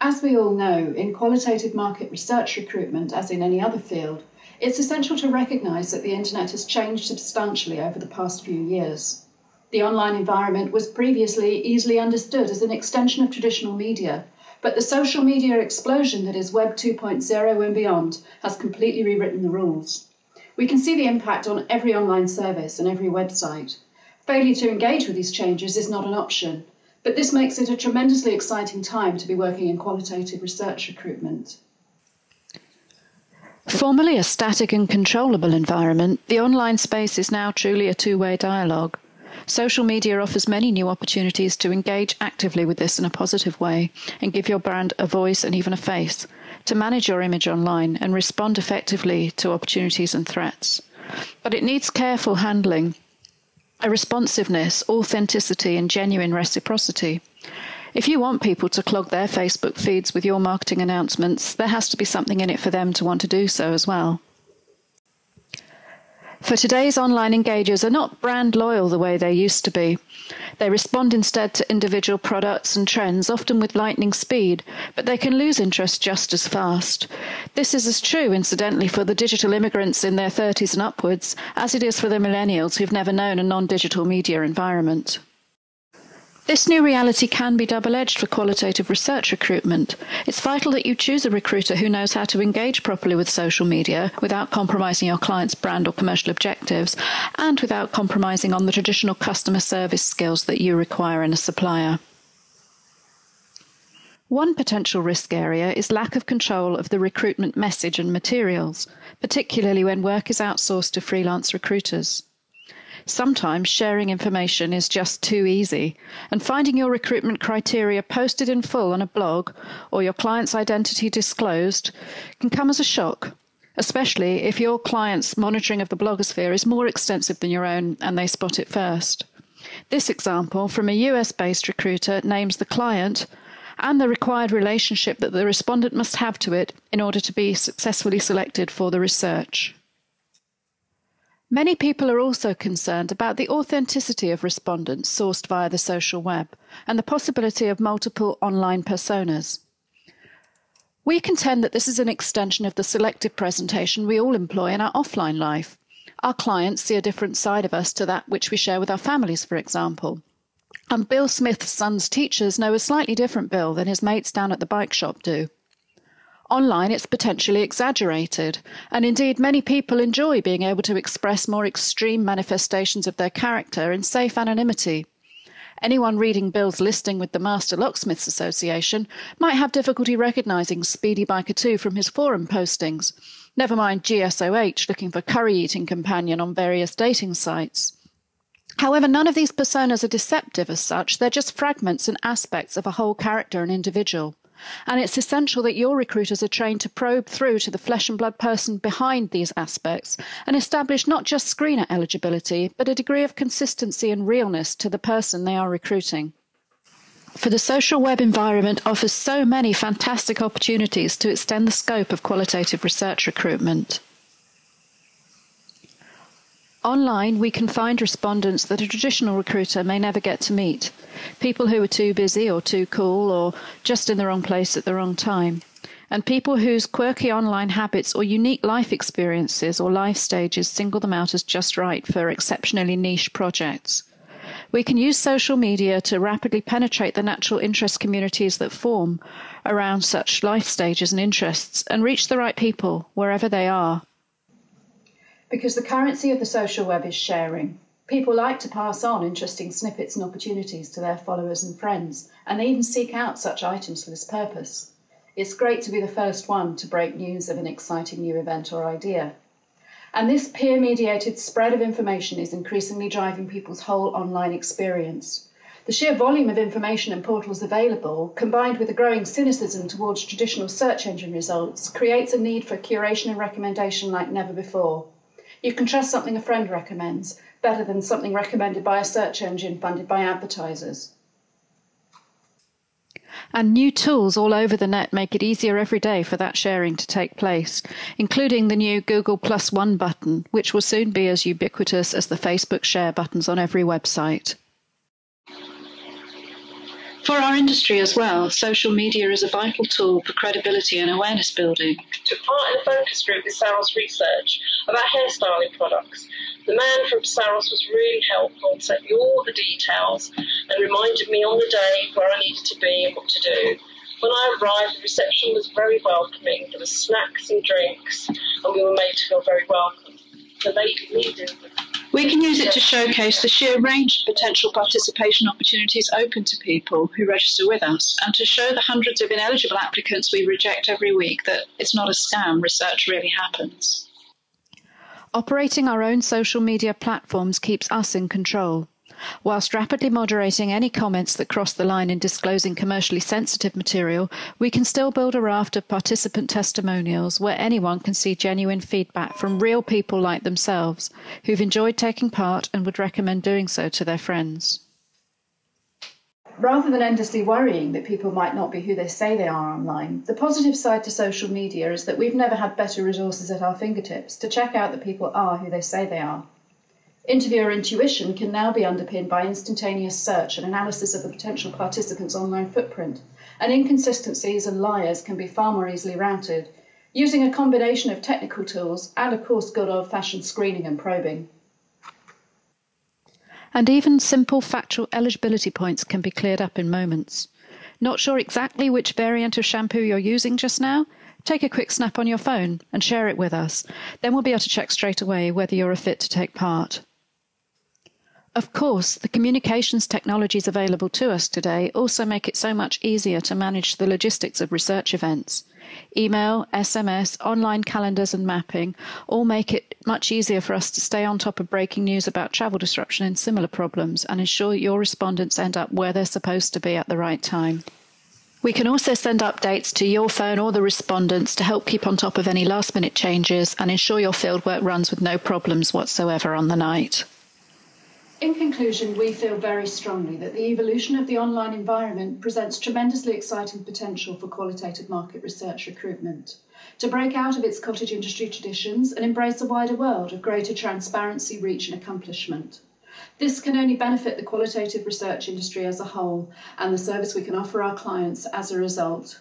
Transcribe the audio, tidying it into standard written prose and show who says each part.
Speaker 1: As we all know, in qualitative market research recruitment, as in any other field, it's essential to recognise that the internet has changed substantially over the past few years. The online environment was previously easily understood as an extension of traditional media, but the social media explosion that is Web 2.0 and beyond has completely rewritten the rules. We can see the impact on every online service and every website. Failure to engage with these changes is not an option, but this makes it a tremendously exciting time to be working in qualitative research recruitment.
Speaker 2: Formerly a static and controllable environment, the online space is now truly a two-way dialogue. Social media offers many new opportunities to engage actively with this in a positive way and give your brand a voice and even a face, to manage your image online and respond effectively to opportunities and threats. But it needs careful handling, a responsiveness, authenticity and genuine reciprocity. If you want people to clog their Facebook feeds with your marketing announcements, there has to be something in it for them to want to do so as well. For today's online engagers are not brand loyal the way they used to be. They respond instead to individual products and trends, often with lightning speed, but they can lose interest just as fast. This is as true, incidentally, for the digital immigrants in their 30s and upwards, as it is for the millennials who've never known a non-digital media environment. This new reality can be double-edged for qualitative research recruitment. It's vital that you choose a recruiter who knows how to engage properly with social media without compromising your client's brand or commercial objectives, and without compromising on the traditional customer service skills that you require in a supplier. One potential risk area is lack of control of the recruitment message and materials, particularly when work is outsourced to freelance recruiters. Sometimes sharing information is just too easy, and finding your recruitment criteria posted in full on a blog or your client's identity disclosed can come as a shock, especially if your client's monitoring of the blogosphere is more extensive than your own and they spot it first. This example from a US-based recruiter names the client and the required relationship that the respondent must have to it in order to be successfully selected for the research. Many people are also concerned about the authenticity of respondents sourced via the social web and the possibility of multiple online personas. We contend that this is an extension of the selective presentation we all employ in our offline life. Our clients see a different side of us to that which we share with our families, for example. And Bill Smith's son's teachers know a slightly different Bill than his mates down at the bike shop do. Online, it's potentially exaggerated, and indeed many people enjoy being able to express more extreme manifestations of their character in safe anonymity. Anyone reading Bill's listing with the Master Locksmiths Association might have difficulty recognising Speedy Biker 2 from his forum postings, never mind GSOH looking for curry-eating companion on various dating sites. However, none of these personas are deceptive as such, they're just fragments and aspects of a whole character and individual. And it's essential that your recruiters are trained to probe through to the flesh and blood person behind these aspects and establish not just screener eligibility, but a degree of consistency and realness to the person they are recruiting. For the social web environment offers so many fantastic opportunities to extend the scope of qualitative research recruitment. Online, we can find respondents that a traditional recruiter may never get to meet. People who are too busy or too cool or just in the wrong place at the wrong time. And people whose quirky online habits or unique life experiences or life stages single them out as just right for exceptionally niche projects. We can use social media to rapidly penetrate the natural interest communities that form around such life stages and interests and reach the right people wherever they are.
Speaker 1: Because the currency of the social web is sharing. People like to pass on interesting snippets and opportunities to their followers and friends, and they even seek out such items for this purpose. It's great to be the first one to break news of an exciting new event or idea. And this peer-mediated spread of information is increasingly driving people's whole online experience. The sheer volume of information and portals available, combined with a growing cynicism towards traditional search engine results, creates a need for curation and recommendation like never before. You can trust something a friend recommends better than something recommended by a search engine funded by advertisers.
Speaker 2: And new tools all over the net make it easier every day for that sharing to take place, including the new Google +1 button, which will soon be as ubiquitous as the Facebook share buttons on every website. For our industry as well, social media is a vital tool for credibility and awareness building.
Speaker 3: Took part in a focus group with Saros research about hairstyling products. The man from Saros was really helpful, sent me all the details and reminded me on the day where I needed to be and what to do. When I arrived, the reception was very welcoming. There were snacks and drinks, and we were made to feel very welcome. The lady leading.
Speaker 2: We can use it to showcase the sheer range of potential participation opportunities open to people who register with us, and to show the hundreds of ineligible applicants we reject every week that it's not a scam, research really happens. Operating our own social media platforms keeps us in control. Whilst rapidly moderating any comments that cross the line in disclosing commercially sensitive material, we can still build a raft of participant testimonials where anyone can see genuine feedback from real people like themselves, who've enjoyed taking part and would recommend doing so to their friends.
Speaker 1: Rather than endlessly worrying that people might not be who they say they are online, the positive side to social media is that we've never had better resources at our fingertips to check out that people are who they say they are. Interviewer intuition can now be underpinned by instantaneous search and analysis of the potential participant's online footprint, and inconsistencies and liars can be far more easily routed, using a combination of technical tools and, of course, good old-fashioned screening and probing.
Speaker 2: And even simple factual eligibility points can be cleared up in moments. Not sure exactly which variant of shampoo you're using just now? Take a quick snap on your phone and share it with us. Then we'll be able to check straight away whether you're a fit to take part. Of course, the communications technologies available to us today also make it so much easier to manage the logistics of research events. Email, SMS, online calendars and mapping all make it much easier for us to stay on top of breaking news about travel disruption and similar problems and ensure your respondents end up where they're supposed to be at the right time. We can also send updates to your phone or the respondents to help keep on top of any last-minute changes and ensure your fieldwork runs with no problems whatsoever on the night.
Speaker 1: In conclusion, we feel very strongly that the evolution of the online environment presents tremendously exciting potential for qualitative market research recruitment to break out of its cottage industry traditions and embrace a wider world of greater transparency, reach and accomplishment. This can only benefit the qualitative research industry as a whole and the service we can offer our clients as a result.